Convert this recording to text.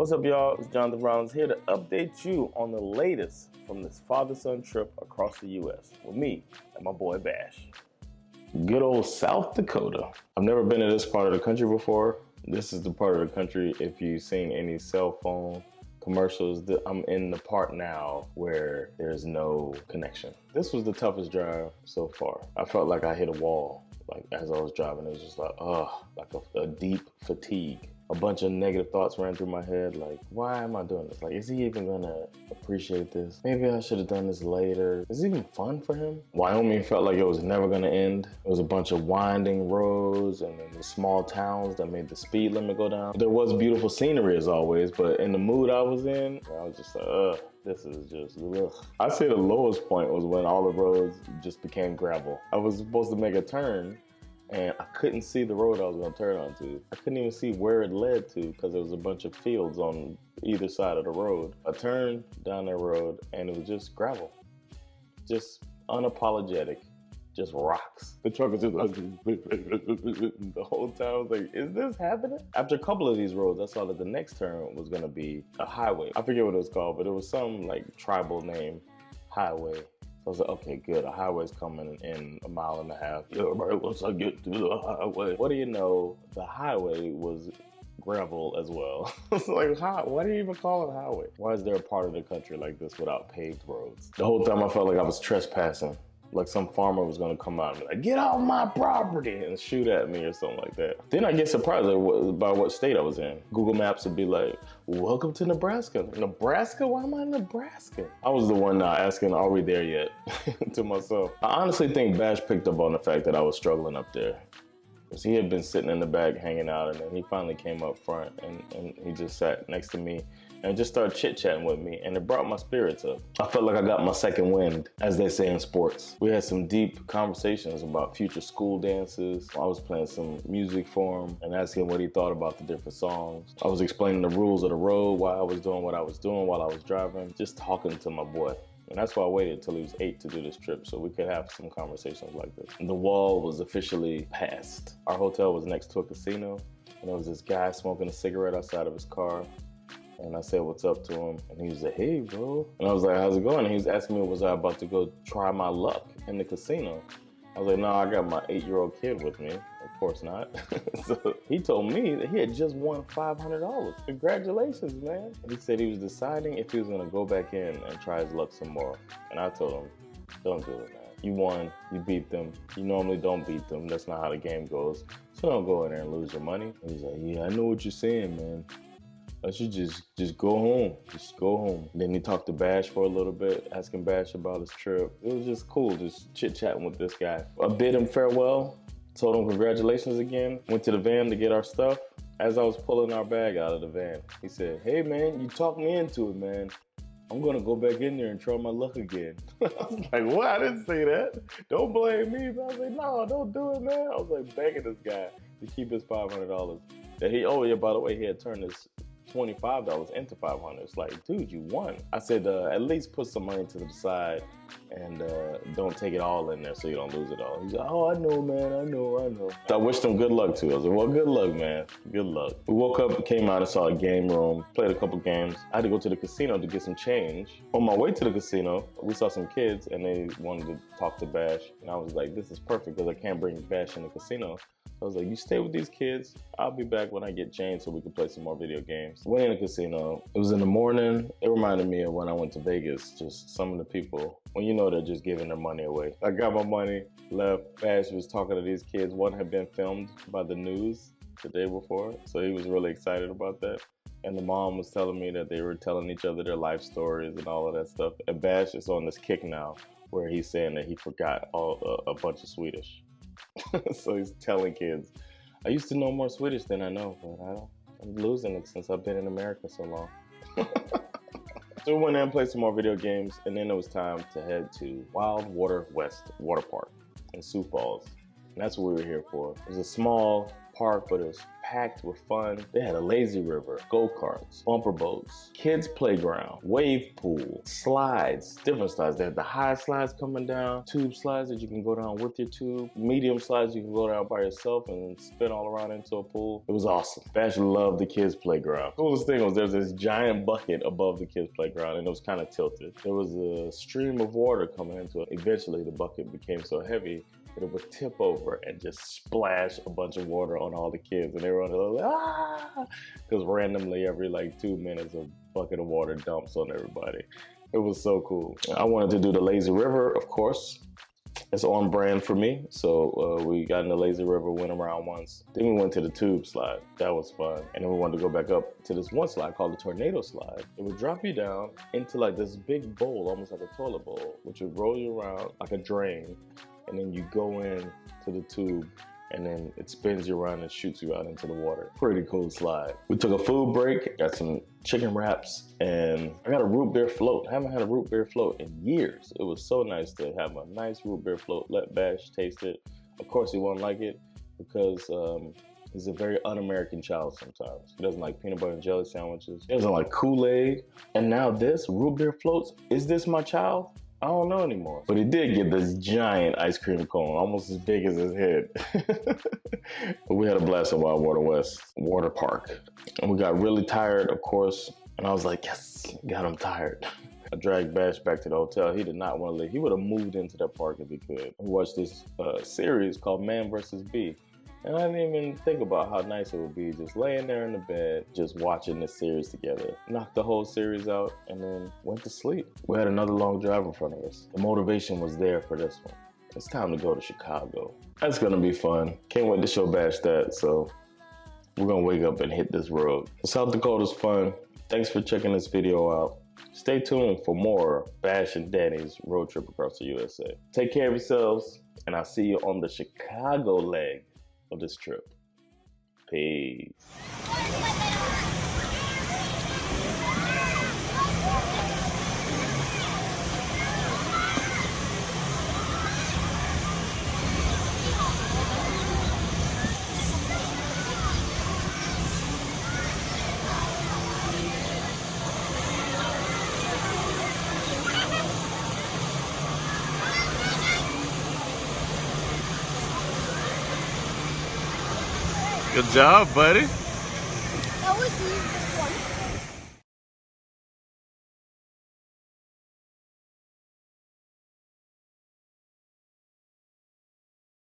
What's up, y'all? It's Jonathan Rollins here to update you on the latest from this father-son trip across the U.S. with me and my boy Bash. Good old South Dakota. I've never been to this part of the country before. This is the part of the country, if you've seen any cell phone commercials, I'm in the part now where there's no connection. This was the toughest drive so far. I felt like I hit a wall. Like as I was driving, it was just like, like a deep fatigue. A bunch of negative thoughts ran through my head, like, why am I doing this? Like, is he even gonna appreciate this? Maybe I should have done this later. Is it even fun for him? Wyoming felt like it was never gonna end. It was a bunch of winding roads and then the small towns that made the speed limit go down. There was beautiful scenery as always, but in the mood I was in, I was just like, this is just, ugh. I'd say the lowest point was when all the roads just became gravel. I was supposed to make a turn, and I couldn't see the road I was gonna turn onto. I couldn't even see where it led to because there was a bunch of fields on either side of the road. I turned down that road and it was just gravel. Just unapologetic, just rocks. The truck was just the whole time I was like, is this happening? After a couple of these roads, I saw that the next turn was gonna be a highway. I forget what it was called, but it was some like tribal name, highway. So I was like, okay, good. A highway's coming in a mile and a half. Yeah, right, once I get to the highway. What do you know? The highway was gravel as well. It's like, why do you even call it a highway? Why is there a part of the country like this without paved roads? The whole time I felt like I was trespassing. Like some farmer was gonna come out and be like, get off my property and shoot at me or something like that. Then I get surprised by what state I was in. Google Maps would be like, welcome to Nebraska. Nebraska? Why am I in Nebraska? I was the one asking, are we there yet? To myself. I honestly think Bash picked up on the fact that I was struggling up there. Because he had been sitting in the back hanging out, and then he finally came up front and he just sat next to me and just started chit-chatting with me, and it brought my spirits up. I felt like I got my second wind, as they say in sports. We had some deep conversations about future school dances. I was playing some music for him and asking what he thought about the different songs. I was explaining the rules of the road, why I was doing what I was doing while I was driving, just talking to my boy. And that's why I waited until he was 8 to do this trip, so we could have some conversations like this. The wall was officially passed. Our hotel was next to a casino, and there was this guy smoking a cigarette outside of his car. And I said, what's up to him? And he was like, hey, bro. And I was like, how's it going? And he was asking me, was I about to go try my luck in the casino? I was like, no, I got my 8-year-old kid with me. Of course not. So he told me that he had just won $500. Congratulations, man. He said he was deciding if he was gonna go back in and try his luck some more. And I told him, don't do it, man. You won, you beat them. You normally don't beat them. That's not how the game goes. So don't go in there and lose your money. And he's like, yeah, I know what you're saying, man. I should just go home. Just go home. Then he talked to Bash for a little bit, asking Bash about his trip. It was just cool, just chit-chatting with this guy. I bid him farewell, told him congratulations again, went to the van to get our stuff. As I was pulling our bag out of the van, he said, hey man, you talked me into it, man. I'm gonna go back in there and try my luck again. I was like, what? I didn't say that. Don't blame me. But I was like, no, don't do it, man. I was like begging this guy to keep his $500. That oh yeah, by the way, he had turned his $25 into $500. It's like, dude, you won. I said, at least put some money to the side and don't take it all in there so you don't lose it all. He's like, oh, I know, man, I know. So I wished him good luck too. I was like, well, good luck, man. Good luck. We woke up, came out and saw a game room, played a couple games. I had to go to the casino to get some change. On my way to the casino, we saw some kids and they wanted to talk to Bash. And I was like, this is perfect because I can't bring Bash in the casino. I was like, you stay with these kids. I'll be back when I get changed so we can play some more video games. Went in the casino. It was in the morning. It reminded me of when I went to Vegas. Just some of the people, when you know they're just giving their money away. I got my money, left. Bash was talking to these kids. One had been filmed by the news the day before, so he was really excited about that. And the mom was telling me that they were telling each other their life stories and all of that stuff. And Bash is on this kick now where he's saying that he forgot a bunch of Swedish. So he's telling kids, I used to know more Swedish than I know, but I'm losing it since I've been in America so long. So we went in and played some more video games, and then it was time to head to Wild Water West Waterpark in Sioux Falls. And that's what we were here for. It was a small park, but it was packed with fun. They had a lazy river, go-karts, bumper boats, kids playground, wave pool, slides, different slides. They had the high slides coming down, tube slides that you can go down with your tube, medium slides you can go down by yourself and spin all around into a pool. It was awesome. Bash loved the kids playground. The coolest thing was there's this giant bucket above the kids playground and it was kind of tilted. There was a stream of water coming into it. Eventually the bucket became so heavy that it would tip over and just splash a bunch of water on all the kids. And they were like, ah! Because randomly every like 2 minutes a bucket of water dumps on everybody. It was so cool. I wanted to do the lazy river, of course. It's on brand for me. So we got in the lazy river, went around once. Then we went to the tube slide. That was fun. And then we wanted to go back up to this one slide called the tornado slide. It would drop you down into like this big bowl, almost like a toilet bowl, which would roll you around like a drain. And then you go in to the tube and then it spins you around and shoots you out into the water. Pretty cool slide. We took a food break, got some chicken wraps, and I got a root beer float. I haven't had a root beer float in years. It was so nice to have a nice root beer float. Let Bash taste it. Of course he won't like it because he's a very un-American child sometimes. He doesn't like peanut butter and jelly sandwiches. He doesn't like Kool-Aid. And now this, root beer floats, is this my child? I don't know anymore. But he did get this giant ice cream cone, almost as big as his head. But we had a blast at Wild Water West Waterpark. And we got really tired, of course. And I was like, yes, got him tired. I dragged Bash back to the hotel. He did not want to leave. He would have moved into that park if he could. We watched this series called Man vs. Bee. And I didn't even think about how nice it would be just laying there in the bed, just watching this series together. Knocked the whole series out and then went to sleep. We had another long drive in front of us. The motivation was there for this one. It's time to go to Chicago. That's gonna be fun. Can't wait to show Bash that, so we're gonna wake up and hit this road. South Dakota's fun. Thanks for checking this video out. Stay tuned for more Bash and Danny's road trip across the USA. Take care of yourselves, and I'll see you on the Chicago leg of this trip. Peace. Good job, buddy. That was the easiest one.